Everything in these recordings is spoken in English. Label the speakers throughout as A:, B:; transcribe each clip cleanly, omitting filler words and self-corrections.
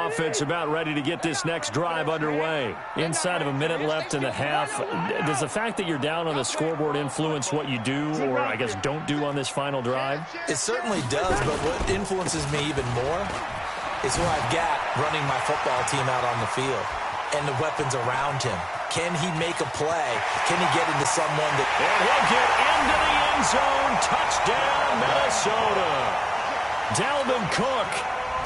A: offense about ready to get this next drive underway. Inside of a minute left in the half, does the fact that you're down on the scoreboard influence what you do, or I guess don't do on this final drive?
B: It certainly does, but what influences me even more is who I've got running my football team out on the field and the weapons around him. Can he make a play? Can he get into someone that...
A: And he'll get into the end zone. Touchdown, Minnesota. Dalvin Cook,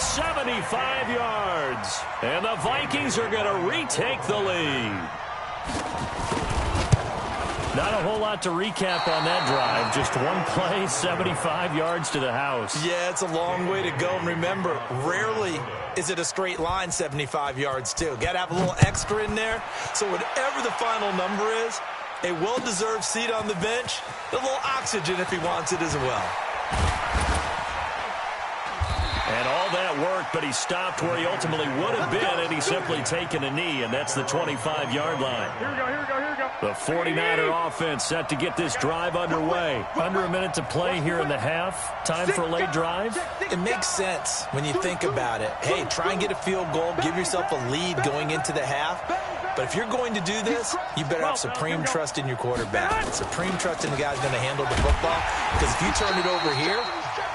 A: 75 yards. And the Vikings are going to retake the lead. Not a whole lot to recap on that drive. Just one play, 75 yards to the house.
B: Yeah, it's a long way to go. And remember, rarely is it a straight line 75 yards, too. Got to have a little extra in there. So whatever the final number is, a well-deserved seat on the bench, a little oxygen if he wants it as well.
A: And all that worked, but he stopped where he ultimately would have been had he simply taken a knee, and that's the 25-yard line.
C: Here we go, here we go, here we go.
A: The 49er offense set to get this drive underway. Under a minute to play here in the half. Time for a late drive?
B: It makes sense when you think about it. Hey, try and get a field goal, give yourself a lead going into the half. But if you're going to do this, you better have supreme trust in your quarterback. Supreme trust in the guy who's going to handle the football. Because if you turn it over here,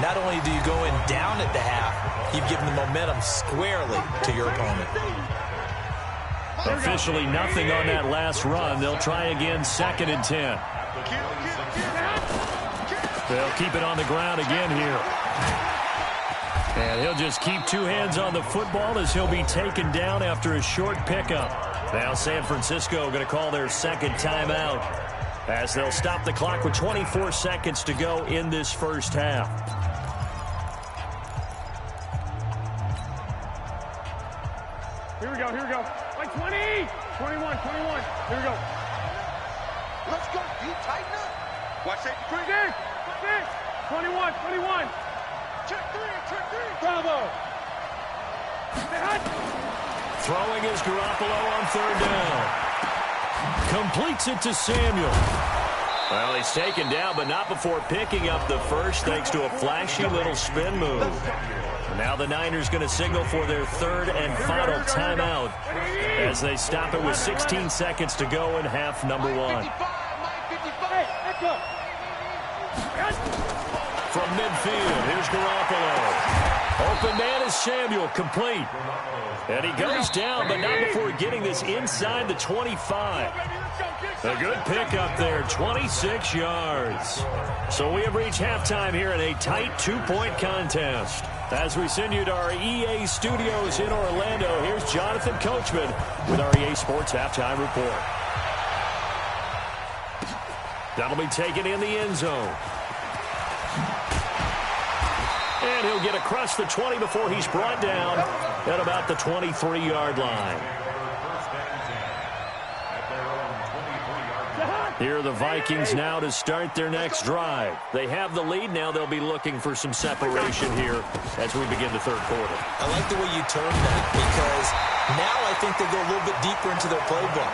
B: not only do you go in down at the half, you've given the momentum squarely to your opponent.
A: Officially nothing on that last run. They'll try again, 2nd and 10. They'll keep it on the ground again here. And he'll just keep two hands on the football as he'll be taken down after a short pickup. Now San Francisco going to call their second timeout as they'll stop the clock with 24 seconds to go in this first half.
C: Here we go, here we go. Like 20, 21, 21. Here we go.
D: Let's go. You tighten up. Watch safety three.
C: 21, 21.
D: Check three.
C: Bravo.
A: Throwing is Garoppolo on 3rd down. Completes it to Samuel. Well, he's taken down, but not before picking up the first thanks to a flashy little spin move. Now the Niners going to signal for their 3rd and final timeout as they stop it with 16 seconds to go in half number 1. From midfield, here's Garoppolo. Open man is Samuel, complete. And he goes down, but not before getting this inside the 25. A good pickup there, 26 yards. So we have reached halftime here in a tight 2-point contest. As we send you to our EA studios in Orlando, here's Jonathan Coachman with our EA Sports Halftime Report. That'll be taken in the end zone. And he'll get across the 20 before he's brought down at about the 23-yard line. Here are the Vikings now to start their next drive. They have the lead. Now they'll be looking for some separation here as we begin the 3rd quarter.
B: I like the way you termed that because now I think they go a little bit deeper into their playbook.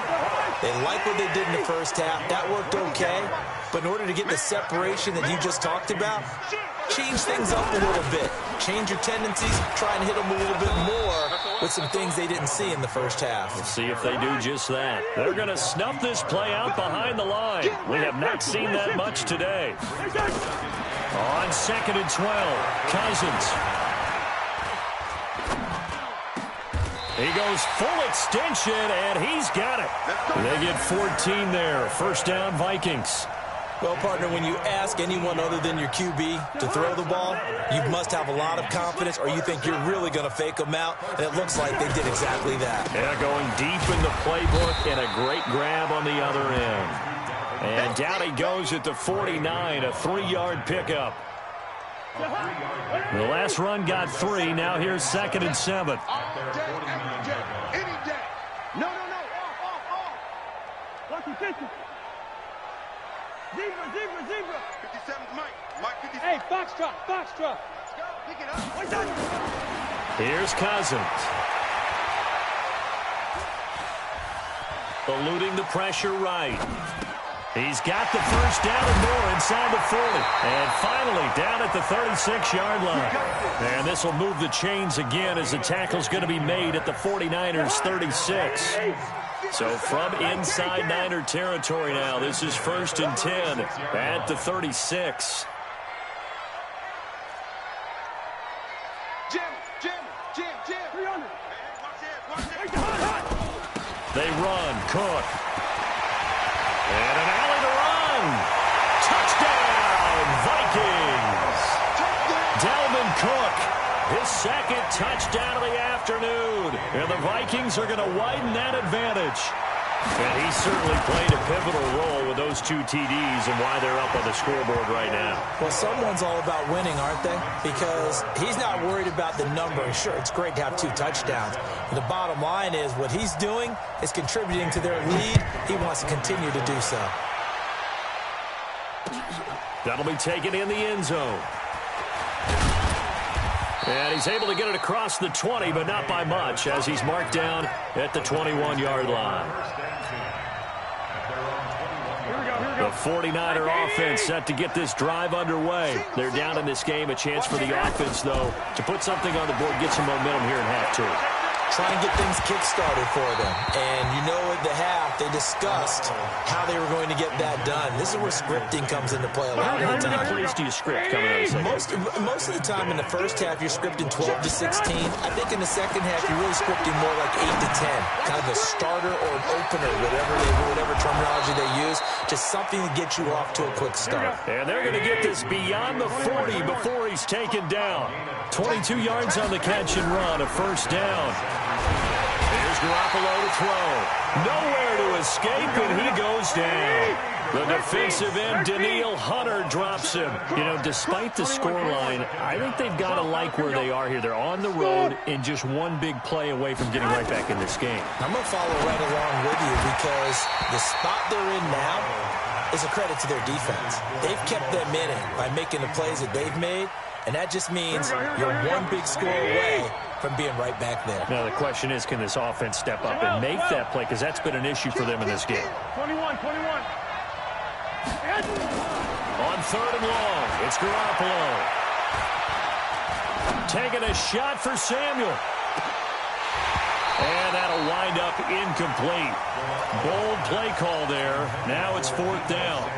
B: They like what they did in the first half. That worked okay. But in order to get the separation that you just talked about, change things up a little bit. Change your tendencies. Try and hit them a little bit more with some things they didn't see in the first half.
A: Let's see if they do just that. They're going to snuff this play out behind the line. We have not seen that much today. On 2nd and 12, Cousins. He goes full extension, and he's got it. They get 14 there. First down, Vikings.
B: Well, partner, when you ask anyone other than your QB to throw the ball, you must have a lot of confidence or you think you're really going to fake them out, and it looks like they did exactly that.
A: Yeah, going deep in the playbook and a great grab on the other end. And down he goes at the 49, a 3-yard pickup. The last run got 3. Now here's 2nd and 7.
D: Any day. No. Off.
C: Lucky 50. Zebra.
D: 57's Mike 57.
C: Hey, Foxtrot.
D: Let's go. Pick it up.
C: What's that?
A: Here's Cousins. Eluding the pressure right. He's got the first down and more inside the 40. And finally down at the 36-yard line. And this will move the chains again as the tackle's going to be made at the 49ers 36. So from inside Niner territory now, this is 1st and 10 at the 36. They run. Cook. And an alley to run. Touchdown, Vikings. Dalvin Cook, his second touchdown of the afternoon. And the Vikings are going to widen that advantage. And he certainly played a pivotal role with those 2 TDs and why they're up on the scoreboard right now.
B: Well, someone's all about winning, aren't they? Because he's not worried about the number. Sure, it's great to have 2 touchdowns. But the bottom line is what he's doing is contributing to their lead. He wants to continue to do so.
A: That'll be taken in the end zone. And he's able to get it across the 20, but not by much, as he's marked down at the 21-yard line. The 49er offense set to get this drive underway. They're down in this game. A chance for the offense, though, to put something on the board, get some momentum here in half 2.
B: Try and get things kick-started for them. And you know at the half, they discussed how they were going to get that done. This is where scripting comes into play a lot of the time.
A: How many plays do you script coming out of the second?
B: Most of the time in the first half, you're scripting 12 to 16. I think in the second half, you're really scripting more like 8 to 10. Kind of a starter or an opener, whatever terminology they use. Just something to get you off to a quick start.
A: And they're going to get this beyond the 40 before he's taken down. 22 yards on the catch and run, a first down. Here's Garoppolo to throw. Nowhere to escape, and he goes down. The defensive end, Danielle Hunter, drops him. You know, despite the scoreline, I think they've got to like where they are here. They're on the road and just one big play away from getting right back in this game.
B: I'm going to follow right along with you because the spot they're in now is a credit to their defense. They've kept them in it by making the plays that they've made, and that just means you're one big score away from being right back there.
A: Now, the question is, can this offense step up and make that play? Because that's been an issue for them in this game.
C: 21.
A: On 3rd and long, it's Garoppolo. Taking a shot for Samuel. And that'll wind up incomplete. Bold play call there. Now it's 4th down.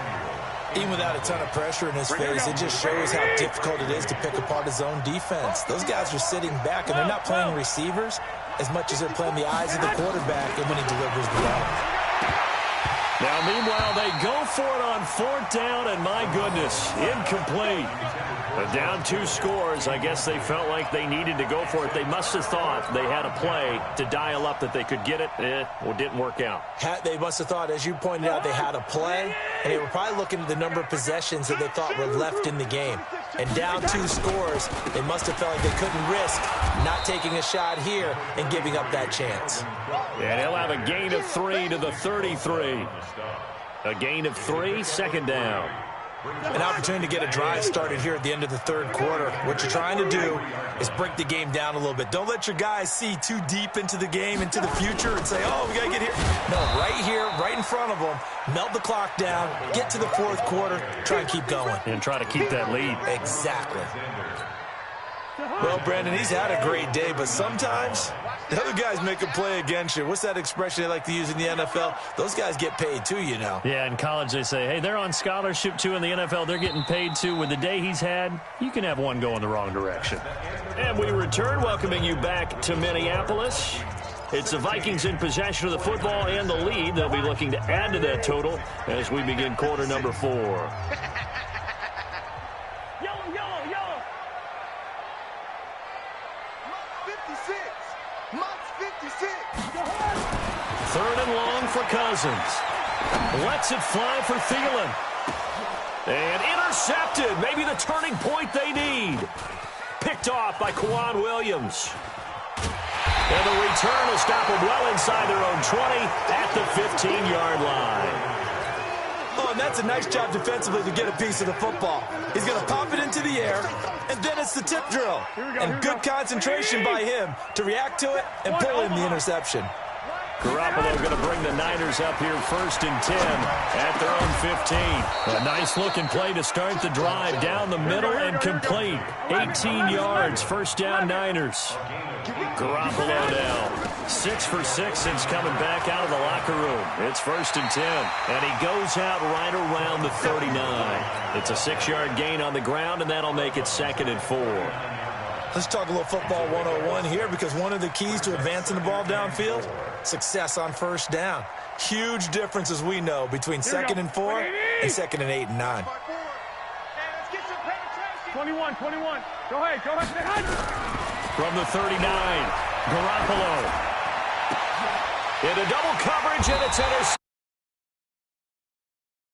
B: Even without a ton of pressure in his face, it just shows how difficult it is to pick apart his own defense. Those guys are sitting back, and they're not playing receivers as much as they're playing the eyes of the quarterback and when he delivers the ball.
A: Now, meanwhile, they go for it on 4th down, and my goodness, incomplete. But down 2 scores, I guess they felt like they needed to go for it. They must have thought they had a play to dial up that they could get it. Well, it didn't work out.
B: They must have thought, as you pointed out, they had a play, and they were probably looking at the number of possessions that they thought were left in the game. And down 2 scores, they must have felt like they couldn't risk not taking a shot here and giving up that chance.
A: And he'll have a gain of 3 to the 33. A gain of 3, 2nd down.
B: An opportunity to get a drive started here at the end of the 3rd quarter. What you're trying to do is break the game down a little bit. Don't let your guys see too deep into the game, into the future, and say, oh, we got to get here. No, right here, right in front of them, melt the clock down, get to the 4th quarter, try and keep going.
A: And try to keep that lead.
B: Exactly. Well, Brandon, he's had a great day, but sometimes the other guys make a play against you. What's that expression they like to use in the NFL? Those guys get paid too, you know.
A: Yeah, in college they say, hey, they're on scholarship too. In the NFL, they're getting paid too. With the day he's had, you can have one go in the wrong direction. And we return, welcoming you back to Minneapolis. It's the Vikings in possession of the football and the lead. They'll be looking to add to that total as we begin quarter number 4. Third and long for Cousins. Lets it fly for Thielen. And intercepted. Maybe the turning point they need. Picked off by Kwan Williams. And the return will stop them well inside their own 20 at the 15-yard line.
B: Oh, and that's a nice job defensively to get a piece of the football. He's going to pop it into the air, and then it's the tip drill. And good concentration by him to react to it and pull in the interception.
A: Garoppolo going to bring the Niners up here 1st and 10 at their own 15. A nice-looking play to start the drive down the middle and complete. 18 yards, 1st down Niners. Garoppolo now 6 for 6 since coming back out of the locker room. It's 1st and 10, and he goes out right around the 39. It's a 6-yard gain on the ground, and that'll make it 2nd and 4.
B: Let's talk a little football 101 here, because one of the keys to advancing the ball downfield, success on 1st down. Huge difference, as we know, between 2nd and 4 and 2nd and 8 and 9.
C: 21. Go ahead.
A: From the 39, Garoppolo. Into double coverage, and it's intercepted.